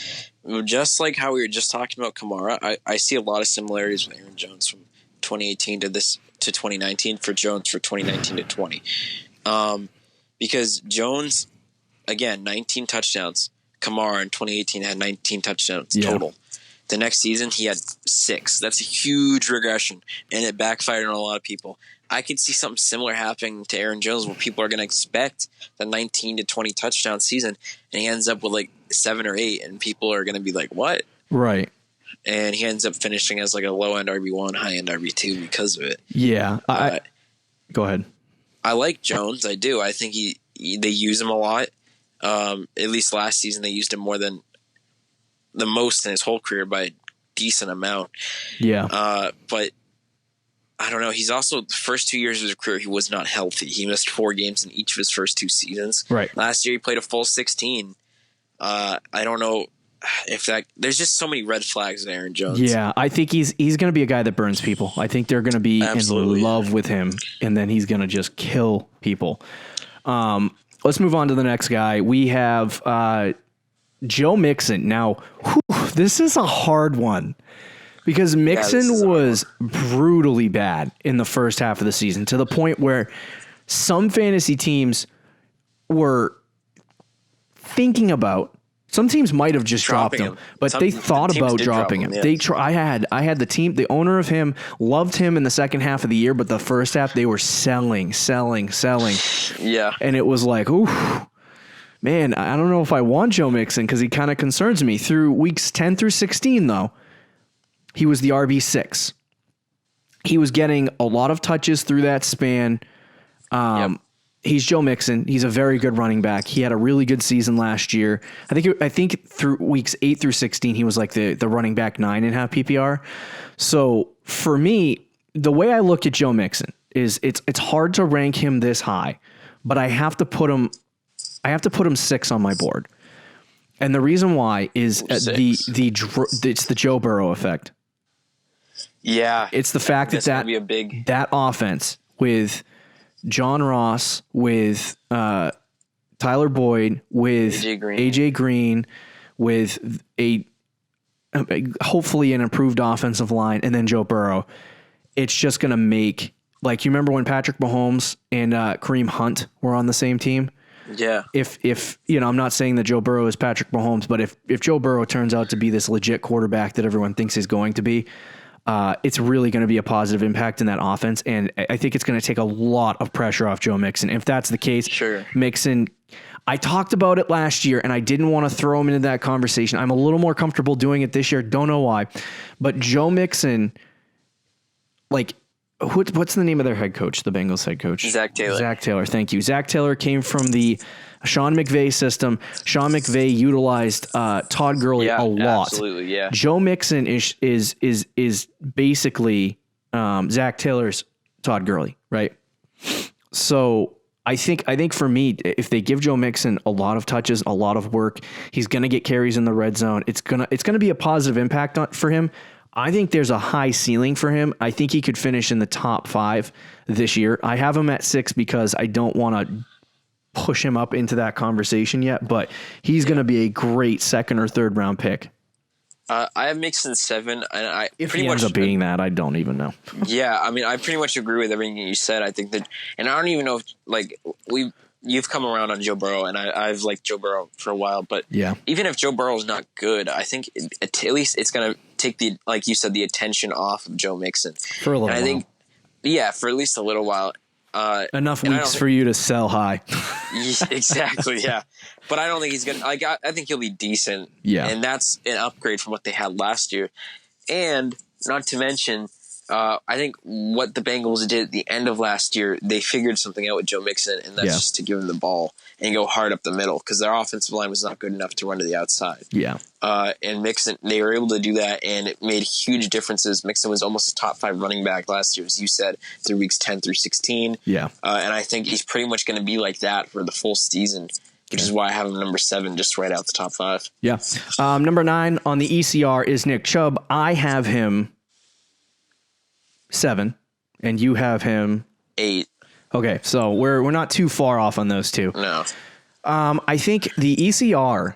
just like how we were just talking about Kamara, I see a lot of similarities with Aaron Jones from 2018 to 2019 for Jones for 2019 to 20. Because Jones, again, 19 touchdowns. Kamara in 2018 had 19 touchdowns total. The next season, he had 6. That's a huge regression, and it backfired on a lot of people. I could see something similar happening to Aaron Jones where people are going to expect the 19 to 20 touchdown season, and he ends up with like 7 or 8, and people are going to be like, what? Right. And he ends up finishing as like a low-end RB1, high-end RB2 because of it. Yeah. Go ahead. I like Jones. I do. I think they use him a lot. At least last season, they used him more than the most in his whole career by a decent amount. Yeah. But I don't know. He's also, the first 2 years of his career, he was not healthy. He missed 4 games in each of his first 2 seasons. Right. Last year, he played a full 16. I don't know if that, there's just so many red flags with Aaron Jones. Yeah, I think he's going to be a guy that burns people. I think they're going to be in love with him, and then he's going to just kill people. Let's move on to the next guy. We have Joe Mixon. Now, this is a hard one because Mixon was brutally bad in the first half of the season to the point where some fantasy teams were thinking about. Some teams might have just dropped him, but they thought about dropping him. Yeah. I had the team, the owner of him loved him in the second half of the year, but the first half they were selling. Yeah. And it was like, ooh, man, I don't know if I want Joe Mixon because he kind of concerns me. Through weeks 10 through 16, though, he was the RB6. He was getting a lot of touches through that span. He's Joe Mixon. He's a very good running back. He had a really good season last year. I think through weeks 8 through 16, he was like the running back 9 and half PPR. So for me, the way I look at Joe Mixon is it's hard to rank him this high, but I have to put him 6 on my board. And the reason why is it's the Joe Burrow effect. Yeah, it's the fact that offense with John Ross, with Tyler Boyd, with AJ Green, with hopefully an improved offensive line, and then Joe Burrow. It's just going to make, like, you remember when Patrick Mahomes and Kareem Hunt were on the same team? Yeah. If I'm not saying that Joe Burrow is Patrick Mahomes, but if Joe Burrow turns out to be this legit quarterback that everyone thinks he's going to be, it's really going to be a positive impact in that offense. And I think it's going to take a lot of pressure off Joe Mixon. If that's the case, Mixon, I talked about it last year and I didn't want to throw him into that conversation. I'm a little more comfortable doing it this year. Don't know why, but Joe Mixon, like, what's the name of their head coach? The Bengals head coach? Zach Taylor. Thank you. Zach Taylor came from the Sean McVay system. Sean McVay utilized Todd Gurley a lot. Absolutely, yeah. Joe Mixon is basically Zach Taylor's Todd Gurley, right? So I think for me, if they give Joe Mixon a lot of touches, a lot of work, he's going to get carries in the red zone. It's gonna be a positive impact for him. I think there's a high ceiling for him. I think he could finish in the top 5 this year. I have him at 6 because I don't want to push him up into that conversation yet, but he's going to be a great 2nd or 3rd round pick. I have Mixon 7, and if he ends up being that, I don't even know. Yeah, I mean, I pretty much agree with everything you said. I think that, and I don't even know if, like, you've come around on Joe Burrow, and I've liked Joe Burrow for a while, but even if Joe Burrow is not good, I think at least it's going to take the, like you said, the attention off of Joe Mixon for a little while. I think, for at least a little while. Enough weeks for you to sell high. Exactly, yeah. But I don't think he's gonna. I think he'll be decent. Yeah, and that's an upgrade from what they had last year. And not to mention, I think what the Bengals did at the end of last year, they figured something out with Joe Mixon, and that's just to give him the ball and go hard up the middle because their offensive line was not good enough to run to the outside. Yeah. And Mixon, they were able to do that, and it made huge differences. Mixon was almost a top 5 running back last year, as you said, through weeks 10 through 16. Yeah. And I think he's pretty much going to be like that for the full season, which is why I have him number 7, just right out the top 5. Yeah. Number 9 on the ECR is Nick Chubb. I have him 7, and you have him 8. Okay, so we're not too far off on those two. No. I think the ECR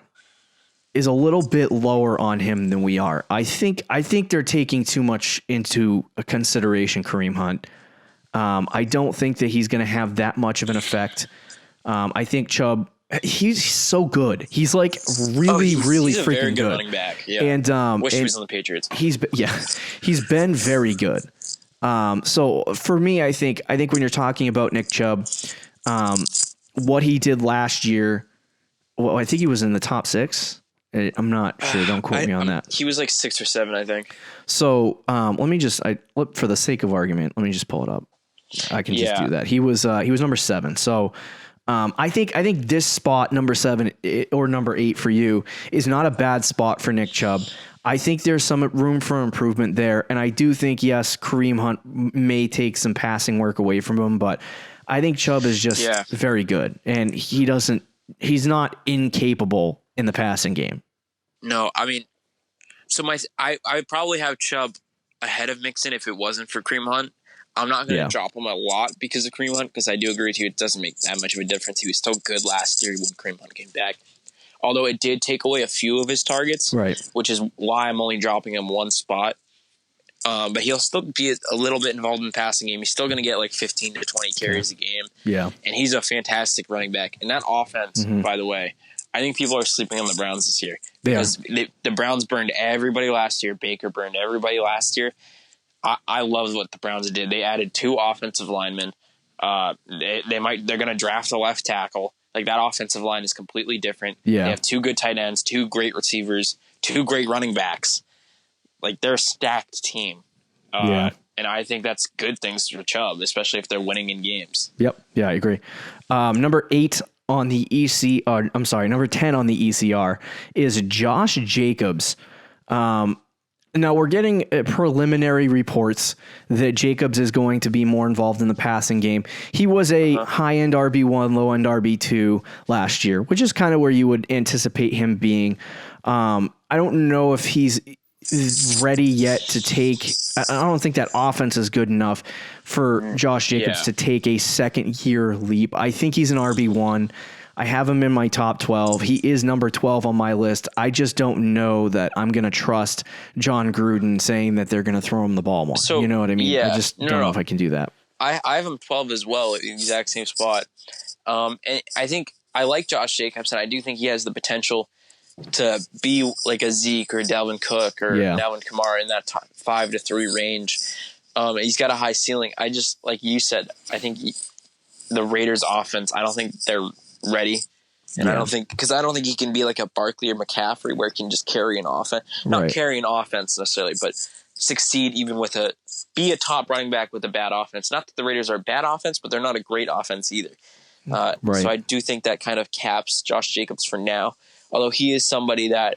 is a little bit lower on him than we are. I think they're taking too much into consideration Kareem Hunt. I don't think that he's going to have that much of an effect. I think Chubb, he's so good. He's like really he's freaking a very good good running back. Yeah. And wish he was on the Patriots. He's been very good. So for me, I think when you're talking about Nick Chubb, what he did last year, well, I think he was in the top 6. I'm not sure. Don't quote me on that. He was like 6 or 7, I think. So let me just, for the sake of argument, let me just pull it up. I can just do that. He was number 7. So I think this spot, number 7 or number 8 for you, is not a bad spot for Nick Chubb. I think there's some room for improvement there. And I do think, yes, Kareem Hunt may take some passing work away from him, but I think Chubb is just very good. And he's not incapable in the passing game. No, I mean, so I would probably have Chubb ahead of Mixon if it wasn't for Kareem Hunt. I'm not going to drop him a lot because of Kareem Hunt, because I do agree with you, it doesn't make that much of a difference. He was still good last year when Kareem Hunt came back. Although it did take away a few of his targets, right? Which is why I'm only dropping him 1 spot. But he'll still be a little bit involved in the passing game. He's still going to get like 15 to 20 carries a game. Yeah. And he's a fantastic running back. And that offense, by the way, I think people are sleeping on the Browns this year. Because the Browns burned everybody last year. Baker burned everybody last year. I love what the Browns did. They added 2 offensive linemen. They're going to draft a left tackle. Like, that offensive line is completely different. Yeah. They have 2 good tight ends, 2 great receivers, 2 great running backs. Like, they're a stacked team. And I think that's good things for Chubb, especially if they're winning in games. Yep. Yeah, I agree. Number 8 on the number 10 on the ECR is Josh Jacobs. Now we're getting preliminary reports that Jacobs is going to be more involved in the passing game. He was a high-end RB1, low-end RB2 last year, which is kind of where you would anticipate him being. I don't know if he's ready yet to take. I don't think that offense is good enough for Josh Jacobs to take a second-year leap. I think he's an RB1. I have him in my top 12. He is number 12 on my list. I just don't know that I'm going to trust John Gruden saying that they're going to throw him the ball more. So, you know what I mean? I just don't know if I can do that. I have him 12 as well at the exact same spot. And I think I like Josh Jacobs, and I do think he has the potential to be like a Zeke or Dalvin Cook or Dalvin Kamara in that top 5 to 3 range. He's got a high ceiling. I just, like you said, I think the Raiders offense, I don't think they're ready. And I don't think he can be like a Barkley or McCaffrey where he can just carry an offense. Not carry an offense necessarily, but succeed even with be a top running back with a bad offense. Not that the Raiders are a bad offense, but they're not a great offense either. So I do think that kind of caps Josh Jacobs for now. Although he is somebody that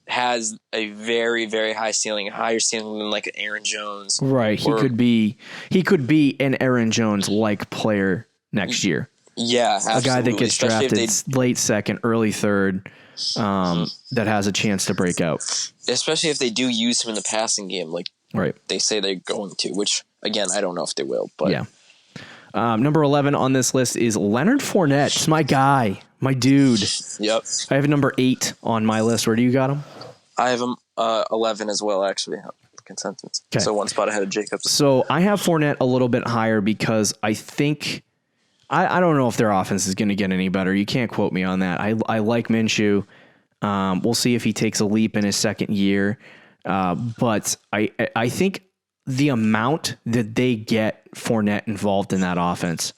has a very, very high ceiling, a higher ceiling than like an Aaron Jones. Right. He could be an Aaron Jones-like player next year. Yeah, absolutely. A guy that gets drafted late second, early third, that has a chance to break out. Especially if they do use him in the passing game, like they say they're going to, which, again, I don't know if they will. But yeah. Number 11 on this list is Leonard Fournette. It's my guy, my dude. Yep. I have number 8 on my list. Where do you got him? I have him 11 as well, actually. Consensus. Okay. So 1 spot ahead of Jacobs. So I have Fournette a little bit higher because I think... I don't know if their offense is going to get any better. You can't quote me on that. I like Minshew. We'll see if he takes a leap in his second year. But I think the amount that they get Fournette involved in that offense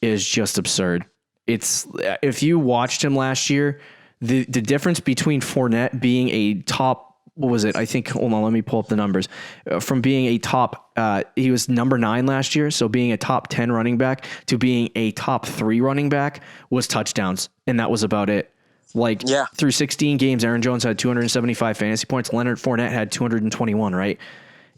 is just absurd. It's if you watched him last year, the difference between Fournette being a top, what was it? I think, hold on, let me pull up the numbers. From being a top, he was number 9 last year. So being a top 10 running back to being a top 3 running back was touchdowns. And that was about it. Through 16 games, Aaron Jones had 275 fantasy points. Leonard Fournette had 221, right?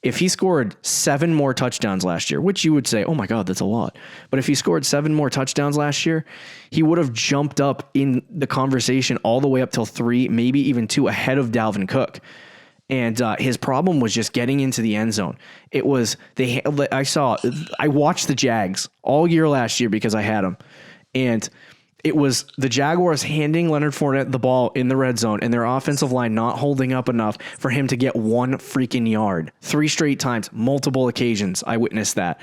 If he scored 7 more touchdowns last year, which you would say, oh my God, that's a lot. But if he scored 7 more touchdowns last year, he would have jumped up in the conversation all the way up till 3, maybe even 2 ahead of Dalvin Cook. And his problem was just getting into the end zone. I watched the Jags all year last year because I had them. And it was the Jaguars handing Leonard Fournette the ball in the red zone and their offensive line not holding up enough for him to get 1 freaking yard. 3 straight times, multiple occasions. I witnessed that.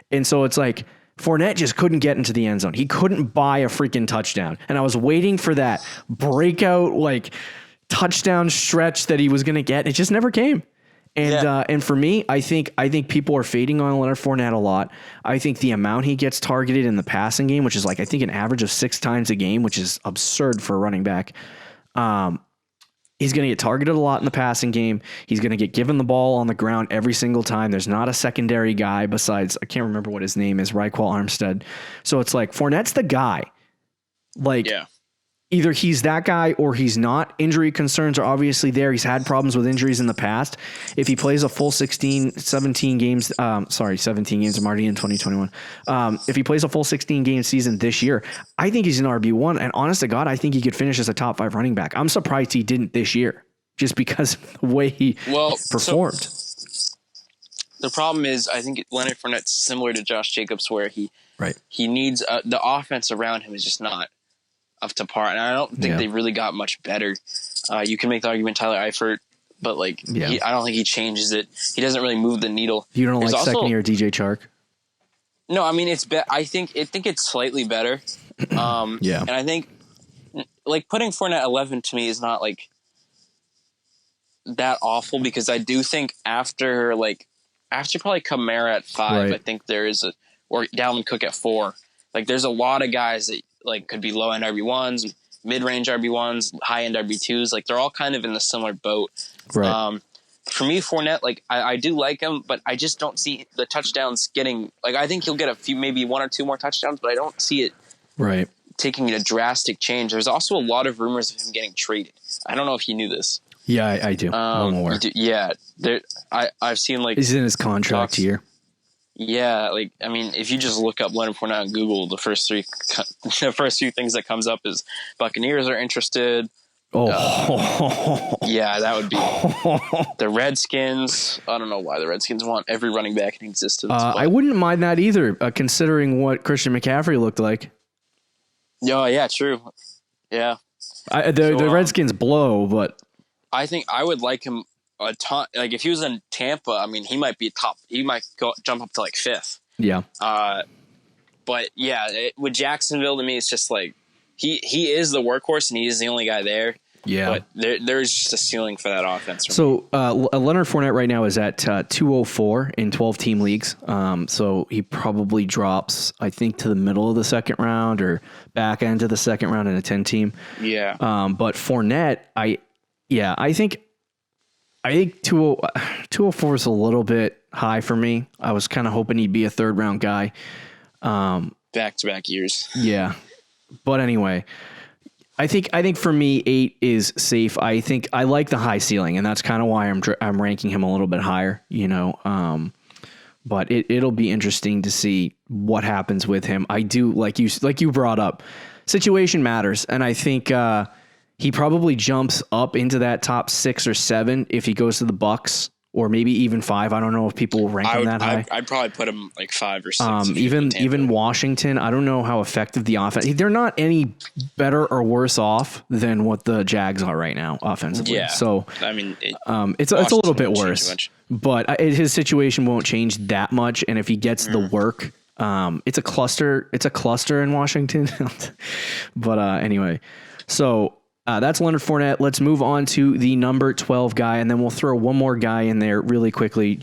And so it's like Fournette just couldn't get into the end zone. He couldn't buy a freaking touchdown. And I was waiting for that breakout, touchdown stretch that he was going to get. It just never came. And for me, I think people are fading on Leonard Fournette a lot. I think the amount he gets targeted in the passing game, which is I think an average of 6 times a game, which is absurd for a running back. He's going to get targeted a lot in the passing game. He's going to get given the ball on the ground every single time. There's not a secondary guy besides, I can't remember what his name is, Raekwon Armstead. So it's Fournette's the guy. Either he's that guy or he's not. Injury concerns are obviously there. He's had problems with injuries in the past. If he plays a full 17 games, 17 games, I'm already in 2021. If he plays a full 16 game season this year, I think he's an RB1. And honest to God, I think he could finish as a top 5 running back. I'm surprised he didn't this year just because of the way he performed. The problem is, I think Leonard Fournette's similar to Josh Jacobs, where he needs the offense around him is just not up to par, and I don't think they really got much better. You can make the argument Tyler Eifert, but I don't think he changes it. He doesn't really move the needle. You don't like second year DJ Chark? No, I mean it's I think it's slightly better. And I think putting Fournette 11 to me is not that awful, because I do think after probably Kamara at 5, I think there is or Dalvin Cook at 4. There's a lot of guys that could be low end RB1s, mid range RB1s, high end RB2s. They're all kind of in the similar boat. Right. For me, Fournette, I do like him, but I just don't see the touchdowns getting. I think he'll get a few, maybe 1 or 2 more touchdowns, but I don't see it taking a drastic change. There's also a lot of rumors of him getting traded. I don't know if you knew this. Yeah, I do. I'm aware. I've seen he's in his contract year. Yeah, if you just look up Leonard Fournette on Google, the first few things that comes up is Buccaneers are interested. That would be the Redskins. I don't know why the Redskins want every running back in existence. I wouldn't mind that either, considering what Christian McCaffrey looked like. Oh, yeah, true. Yeah. The Redskins blow, but I think I would like him a ton. If he was in Tampa, he might be top. He might jump up to 5th. Yeah. But with Jacksonville, to me, it's just he is the workhorse and he is the only guy there. Yeah. But there's just a ceiling for that offense. So Leonard Fournette right now is at 204 in 12-team leagues. So he probably drops, I think, to the middle of the second round or back end of the second round in a 10-team. Yeah. But Fournette, I think 204 is a little bit high for me. I was kind of hoping he'd be a 3rd-round guy. Back-to-back years. Yeah. But anyway, I think for me 8 is safe. I think I like the high ceiling, and that's kind of why I'm ranking him a little bit higher, but it'll be interesting to see what happens with him. I do like you brought up, situation matters, and I think he probably jumps up into that top 6 or 7 if he goes to the Bucks, or maybe even 5. I don't know if people rank him that high. I'd probably put him 5 or 6. Even Washington, I don't know how effective the offense. They're not any better or worse off than what the Jags are right now offensively. Yeah. So it's a little bit worse, but his situation won't change that much. And if he gets the work, it's a cluster. It's a cluster in Washington. But anyway, so That's Leonard Fournette. Let's move on to the number 12 guy, and then we'll throw one more guy in there really quickly.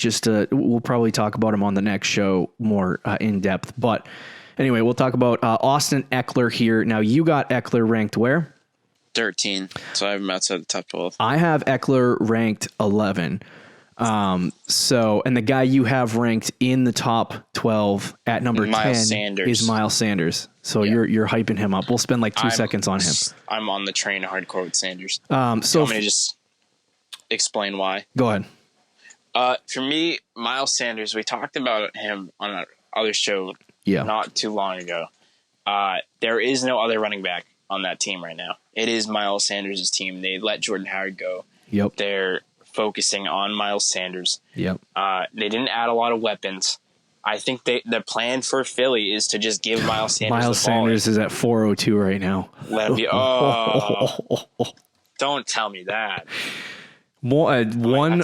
We'll probably talk about him on the next show more in depth. But anyway, we'll talk about Austin Eckler here. Now, you got Eckler ranked where? 13. So I have him outside the top 12. I have Eckler ranked 11. And the guy you have ranked in the top 12 at number 10 is Miles Sanders. So you're hyping him up. We'll spend like 2 seconds on him. I'm on the train hardcore with Sanders. So I'm going to just explain why. Go ahead. For me, Miles Sanders, we talked about him on our other show not too long ago. There is no other running back on that team right now. It is Miles Sanders' team. They let Jordan Howard go. Yep. They're focusing on Miles Sanders. Yep. They didn't add a lot of weapons. I think the plan for Philly is to just give Miles Sanders Miles the ball. Sanders is at 402 right now. Let him be. Oh, don't tell me that. One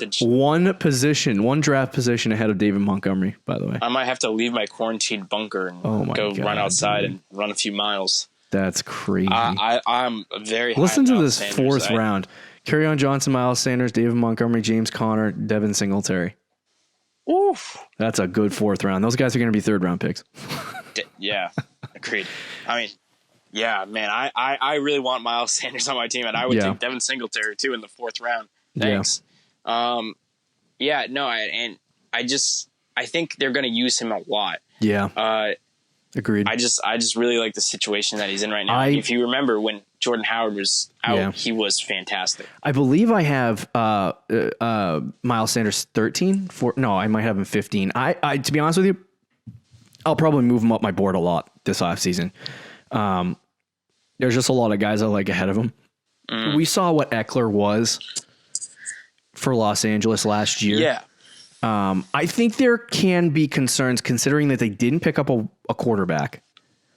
draft position ahead of David Montgomery, by the way. I might have to leave my quarantine bunker and run outside and run a few miles. That's crazy. I'm very Listen high to this Sanders. fourth round. Kerryon Johnson, Miles Sanders, David Montgomery, James Conner, Devin Singletary. Oof. That's a good fourth round. Those guys are going to be third round picks. Yeah, agreed. I mean, yeah, man, I really want Miles Sanders on my team, and I would take Devin Singletary too in the fourth round. Thanks. I think they're going to use him a lot. Yeah. Agreed. I just really like the situation that he's in right now. If you remember when Jordan Howard was out, he was fantastic. I believe I have Miles Sanders 13. I might have him 15. I to be honest with you, I'll probably move him up my board a lot this offseason. There's just a lot of guys I like ahead of him. We saw what Eckler was for Los Angeles last year. Yeah. I think there can be concerns considering that they didn't pick up a quarterback,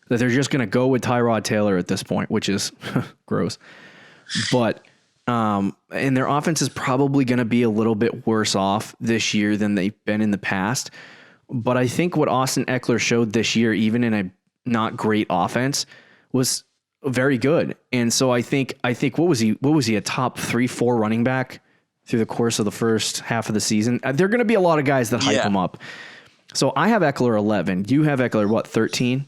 that they're just going to go with Tyrod Taylor at this point, which is gross. But, and their offense is probably going to be a little bit worse off this year than they've been in the past. But I think what Austin Eckler showed this year, even in a not great offense, was very good. And so I think what was he a top 3-4 running back through the course of the first half of the season? There are going to be a lot of guys that hype him up. So I have Eckler 11. You have Eckler, 13?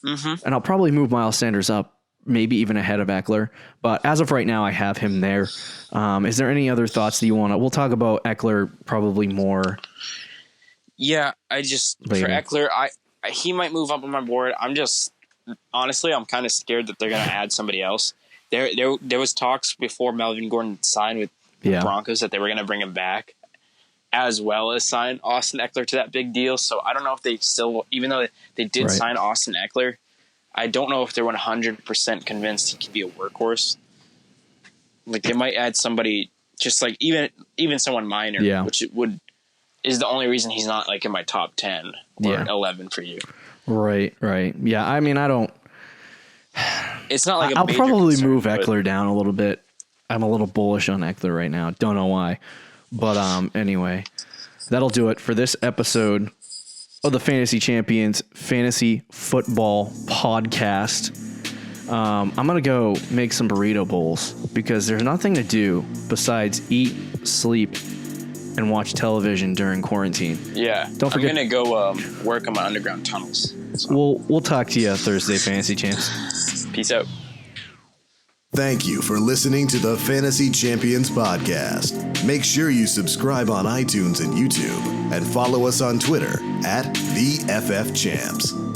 Mm-hmm. And I'll probably move Miles Sanders up, maybe even ahead of Eckler. But as of right now, I have him there. Is there any other thoughts that you want to... We'll talk about Eckler probably more. Yeah, for Eckler, he might move up on my board. Honestly, I'm kind of scared that they're going to add somebody else. There was talks before Melvin Gordon signed with the Broncos that they were going to bring him back, as well as sign Austin Eckler to that big deal. So I don't know if they still, even though they did sign Austin Eckler, I don't know if they're 100% convinced he could be a workhorse. Like they might add somebody just like even someone minor, which is the only reason he's not like in my top 10 or 11 for you. Right. Yeah, I mean, I don't. It's not like I'll probably move Eckler down a little bit. I'm a little bullish on Eckler right now. Don't know why. But anyway, that'll do it for this episode of the Fantasy Champions Fantasy Football Podcast. I'm going to go make some burrito bowls because there's nothing to do besides eat, sleep, and watch television during quarantine. Yeah. Don't forget. I'm going to go work on my underground tunnels. So. We'll talk to you Thursday, Fantasy Champs. Peace out. Thank you for listening to the Fantasy Champions Podcast. Make sure you subscribe on iTunes and YouTube and follow us on Twitter @TheFFChamps.